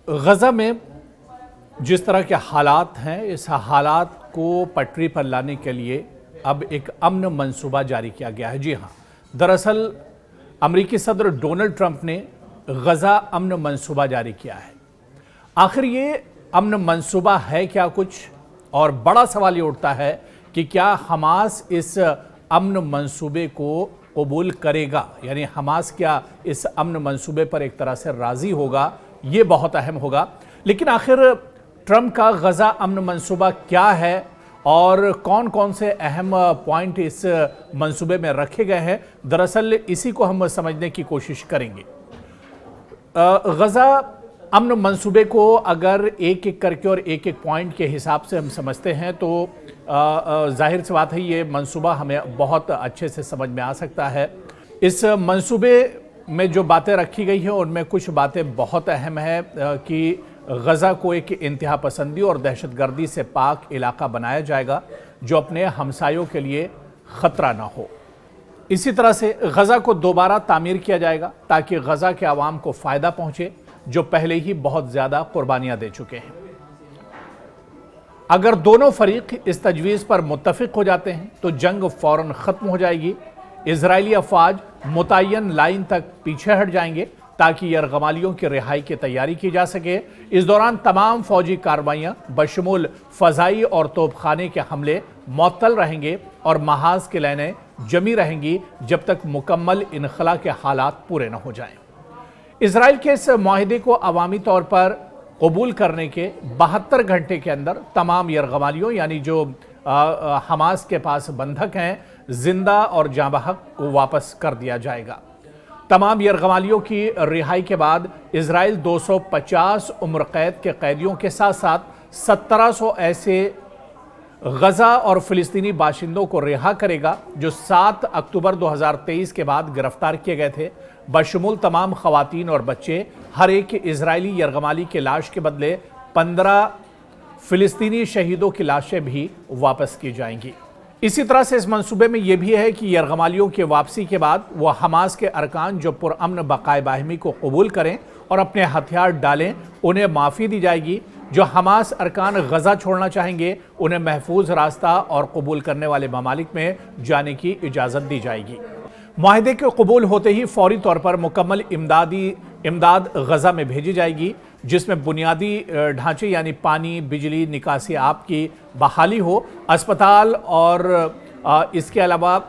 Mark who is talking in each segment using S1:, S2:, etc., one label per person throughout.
S1: غزہ میں جس طرح کے حالات ہیں اس حالات کو پٹری پر لانے کے لیے اب ایک امن منصوبہ جاری کیا گیا ہے۔ جی ہاں، دراصل امریکی صدر ڈونلڈ ٹرمپ نے غزہ امن منصوبہ جاری کیا ہے۔ آخر یہ امن منصوبہ ہے کیا کچھ؟ اور بڑا سوال یہ اٹھتا ہے کہ کیا حماس اس امن منصوبے کو قبول کرے گا؟ یعنی حماس کیا اس امن منصوبے پر ایک طرح سے راضی ہوگا؟ یہ بہت اہم ہوگا۔ لیکن آخر ٹرمپ کا غزہ امن منصوبہ کیا ہے اور کون کون سے اہم پوائنٹ اس منصوبے میں رکھے گئے ہیں؟ دراصل اسی کو ہم سمجھنے کی کوشش کریں گے۔ غزہ امن منصوبے کو اگر ایک ایک کر کے اور ایک ایک پوائنٹ کے حساب سے ہم سمجھتے ہیں تو ظاہر سی بات ہے یہ منصوبہ ہمیں بہت اچھے سے سمجھ میں آ سکتا ہے۔ اس منصوبے میں جو باتیں رکھی گئی ہیں ان میں کچھ باتیں بہت اہم ہیں کہ غزہ کو ایک انتہا پسندی اور دہشت گردی سے پاک علاقہ بنایا جائے گا جو اپنے ہمسایوں کے لیے خطرہ نہ ہو۔ اسی طرح سے غزہ کو دوبارہ تعمیر کیا جائے گا تاکہ غزہ کے عوام کو فائدہ پہنچے جو پہلے ہی بہت زیادہ قربانیاں دے چکے ہیں۔ اگر دونوں فریق اس تجویز پر متفق ہو جاتے ہیں تو جنگ فوراً ختم ہو جائے گی۔ اسرائیلی افواج متعین لائن تک پیچھے ہٹ جائیں گے تاکہ یرغمالیوں کی رہائی کی تیاری کی جا سکے۔ اس دوران تمام فوجی کارروائیاں بشمول فضائی اور توپ خانے کے حملے معطل رہیں گے اور محاذ کی لائنیں جمی رہیں گی جب تک مکمل انخلا کے حالات پورے نہ ہو جائیں۔ اسرائیل کے اس معاہدے کو عوامی طور پر قبول کرنے کے 72 گھنٹے کے اندر تمام یرغمالیوں یعنی جو حماس کے پاس بندھک ہیں زندہ اور جاں بحق کو واپس کر دیا جائے گا۔ تمام یرغمالیوں کی رہائی کے بعد اسرائیل 250 عمر قید کے قیدیوں کے ساتھ ساتھ 1700 ایسے غزہ اور فلسطینی باشندوں کو رہا کرے گا جو 7 اکتوبر 2023 کے بعد گرفتار کیے گئے تھے، بشمول تمام خواتین اور بچے۔ ہر ایک اسرائیلی یرغمالی کی لاش کے بدلے 15 فلسطینی شہیدوں کی لاشیں بھی واپس کی جائیں گی۔ اسی طرح سے اس منصوبے میں یہ بھی ہے کہ یرغمالیوں کی واپسی کے بعد وہ حماس کے ارکان جو پرامن بقائے باہمی کو قبول کریں اور اپنے ہتھیار ڈالیں انہیں معافی دی جائے گی۔ جو حماس ارکان غزہ چھوڑنا چاہیں گے انہیں محفوظ راستہ اور قبول کرنے والے ممالک میں جانے کی اجازت دی جائے گی۔ معاہدے کے قبول ہوتے ہی فوری طور پر مکمل امداد غزہ میں بھیجی جائے گی جس میں بنیادی ڈھانچے یعنی پانی، بجلی، نکاسی آب کی بحالی ہو۔ اسپتال اور اس کے علاوہ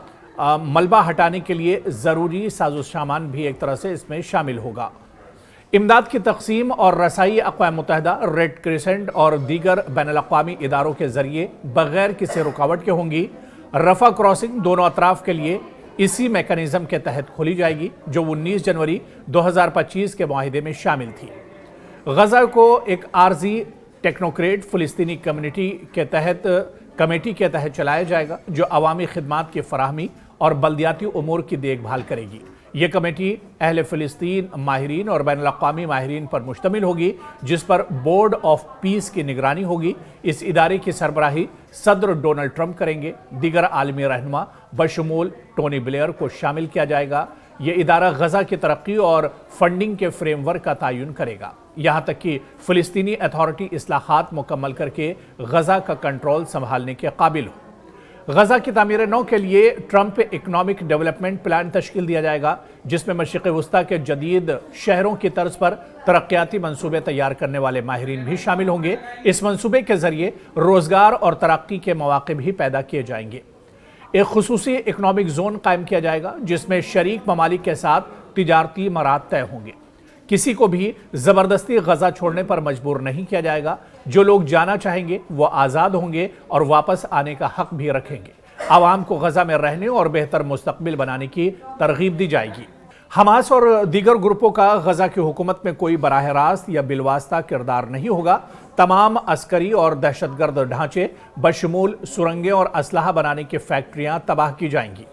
S1: ملبہ ہٹانے کے لیے ضروری ساز و سامان بھی ایک طرح سے اس میں شامل ہوگا۔ امداد کی تقسیم اور رسائی اقوام متحدہ، ریڈ کریسنٹ اور دیگر بین الاقوامی اداروں کے ذریعے بغیر کسی رکاوٹ کے ہوں گی۔ رفح کراسنگ دونوں اطراف کے لیے اسی میکانزم کے تحت کھولی جائے گی جو 19 جنوری 2025 کے معاہدے میں شامل تھی۔ غزہ کو ایک عارضی ٹیکنوکریٹ فلسطینی کمیٹی کے تحت چلایا جائے گا جو عوامی خدمات کی فراہمی اور بلدیاتی امور کی دیکھ بھال کرے گی۔ یہ کمیٹی اہل فلسطین ماہرین اور بین الاقوامی ماہرین پر مشتمل ہوگی جس پر بورڈ آف پیس کی نگرانی ہوگی۔ اس ادارے کی سربراہی صدر ڈونلڈ ٹرمپ کریں گے۔ دیگر عالمی رہنما بشمول ٹونی بلیئر کو شامل کیا جائے گا۔ یہ ادارہ غزہ کی ترقی اور فنڈنگ کے فریم ورک کا تعین کرے گا یہاں تک کہ فلسطینی اتھارٹی اصلاحات مکمل کر کے غزہ کا کنٹرول سنبھالنے کے قابل ہو۔ غزہ کی تعمیر نو کے لیے ٹرمپ اکنامک ڈیولپمنٹ پلان تشکیل دیا جائے گا جس میں مشرق وسطیٰ کے جدید شہروں کی طرز پر ترقیاتی منصوبے تیار کرنے والے ماہرین بھی شامل ہوں گے۔ اس منصوبے کے ذریعے روزگار اور ترقی کے مواقع بھی پیدا کیے جائیں گے۔ ایک خصوصی اکنامک زون قائم کیا جائے گا جس میں شریک ممالک کے ساتھ تجارتی مراد طے ہوں گے۔ کسی کو بھی زبردستی غزہ چھوڑنے پر مجبور نہیں کیا جائے گا۔ جو لوگ جانا چاہیں گے وہ آزاد ہوں گے اور واپس آنے کا حق بھی رکھیں گے۔ عوام کو غزہ میں رہنے اور بہتر مستقبل بنانے کی ترغیب دی جائے گی۔ حماس اور دیگر گروپوں کا غزہ کی حکومت میں کوئی براہ راست یا بالواسطہ کردار نہیں ہوگا۔ تمام عسکری اور دہشت گرد ڈھانچے بشمول سرنگیں اور اسلحہ بنانے کی فیکٹریاں تباہ کی جائیں گی۔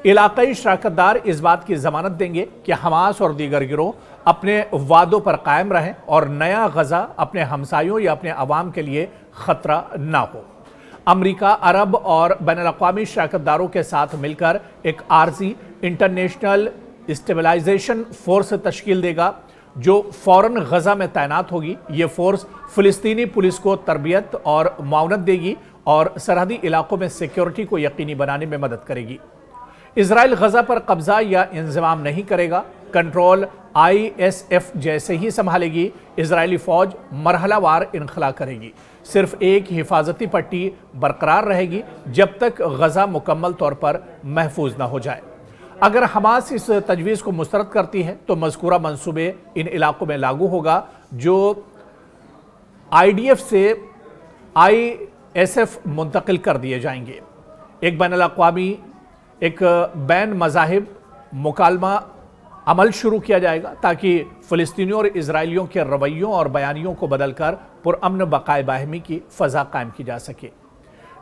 S1: علاقائی شراکت دار اس بات کی ضمانت دیں گے کہ حماس اور دیگر گروہ اپنے وعدوں پر قائم رہیں اور نیا غزہ اپنے ہمسایوں یا اپنے عوام کے لیے خطرہ نہ ہو۔ امریکہ عرب اور بین الاقوامی شراکت داروں کے ساتھ مل کر ایک عارضی انٹرنیشنل اسٹیبلائزیشن فورس تشکیل دے گا جو فوراً غزہ میں تعینات ہوگی۔ یہ فورس فلسطینی پولیس کو تربیت اور معاونت دے گی اور سرحدی علاقوں میں سیکیورٹی کو یقینی بنانے میں مدد کرے گی۔ اسرائیل غزہ پر قبضہ یا انضمام نہیں کرے گا، کنٹرول ISF جیسے ہی سنبھالے گی۔ اسرائیلی فوج مرحلہ وار انخلا کرے گی، صرف ایک حفاظتی پٹی برقرار رہے گی جب تک غزہ مکمل طور پر محفوظ نہ ہو جائے۔ اگر حماس اس تجویز کو مسترد کرتی ہے تو مذکورہ منصوبے ان علاقوں میں لاگو ہوگا جو IDF سے ISF منتقل کر دیے جائیں گے۔ ایک بین الاقوامی بین مذاہب مکالمہ عمل شروع کیا جائے گا تاکہ فلسطینیوں اور اسرائیلیوں کے رویوں اور بیانیوں کو بدل کر پرامن بقائے باہمی کی فضا قائم کی جا سکے۔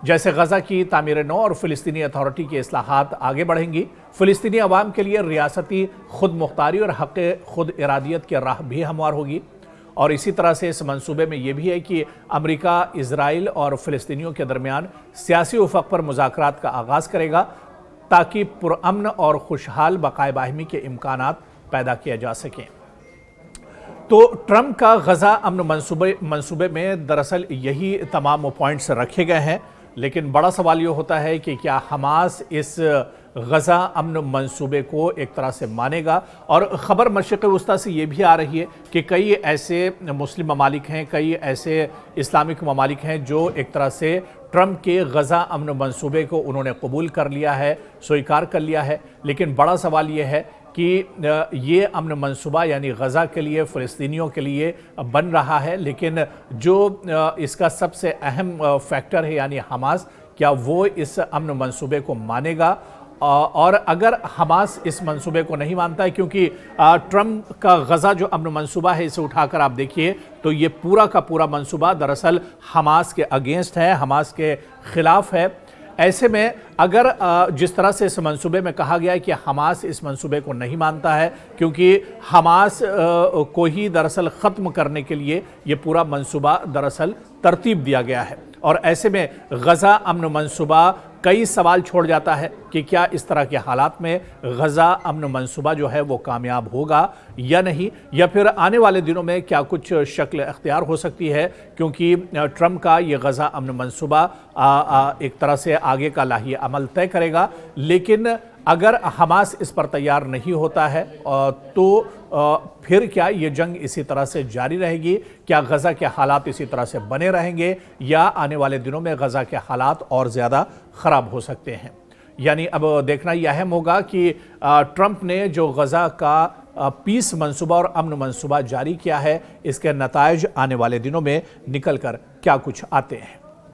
S1: جیسے غزہ کی تعمیر نو اور فلسطینی اتھارٹی کی اصلاحات آگے بڑھیں گی، فلسطینی عوام کے لیے ریاستی خود مختاری اور حق خود ارادیت کی راہ بھی ہموار ہوگی۔ اور اسی طرح سے اس منصوبے میں یہ بھی ہے کہ امریکہ اسرائیل اور فلسطینیوں کے درمیان سیاسی افق پر مذاکرات کا آغاز کرے گا تاکہ پرامن اور خوشحال بقائے باہمی کے امکانات پیدا کیا جا سکیں۔ تو ٹرمپ کا غزہ امن منصوبے میں دراصل یہی تمام پوائنٹس رکھے گئے ہیں، لیکن بڑا سوال یہ ہوتا ہے کہ کیا حماس اس غزہ امن منصوبے کو ایک طرح سے مانے گا؟ اور خبر مشرق وسطیٰ سے یہ بھی آ رہی ہے کہ کئی ایسے مسلم ممالک ہیں، کئی ایسے اسلامک ممالک ہیں جو ایک طرح سے ٹرمپ کے غزہ امن منصوبے کو انہوں نے قبول کر لیا ہے، سویکار کر لیا ہے۔ لیکن بڑا سوال یہ ہے کہ یہ امن منصوبہ یعنی غزہ کے لیے، فلسطینیوں کے لیے بن رہا ہے، لیکن جو اس کا سب سے اہم فیکٹر ہے یعنی حماس، کیا وہ اس امن منصوبے کو مانے گا؟ اور اگر حماس اس منصوبے کو نہیں مانتا ہے، کیونکہ ٹرمپ کا غزہ جو امن منصوبہ ہے اسے اٹھا کر آپ دیکھیے تو یہ پورا کا پورا منصوبہ دراصل حماس کے اگینسٹ ہے، حماس کے خلاف ہے۔ ایسے میں اگر جس طرح سے اس منصوبے میں کہا گیا ہے کہ حماس اس منصوبے کو نہیں مانتا ہے کیونکہ حماس کو ہی دراصل ختم کرنے کے لیے یہ پورا منصوبہ دراصل ترتیب دیا گیا ہے، اور ایسے میں غزہ امن منصوبہ کئی سوال چھوڑ جاتا ہے کہ کیا اس طرح کے حالات میں غزہ امن منصوبہ جو ہے وہ کامیاب ہوگا یا نہیں، یا پھر آنے والے دنوں میں کیا کچھ شکل اختیار ہو سکتی ہے، کیونکہ ٹرمپ کا یہ غزہ امن منصوبہ ایک طرح سے آگے کا لاہی عمل طے کرے گا، لیکن اگر حماس اس پر تیار نہیں ہوتا ہے تو پھر کیا یہ جنگ اسی طرح سے جاری رہے گی؟ کیا غزہ کے حالات اسی طرح سے بنے رہیں گے یا آنے والے دنوں میں غزہ کے حالات اور زیادہ خراب ہو سکتے ہیں؟ یعنی اب دیکھنا یہ اہم ہوگا کہ ٹرمپ نے جو غزہ کا پیس منصوبہ اور امن منصوبہ جاری کیا ہے، اس کے نتائج آنے والے دنوں میں نکل کر کیا کچھ آتے ہیں۔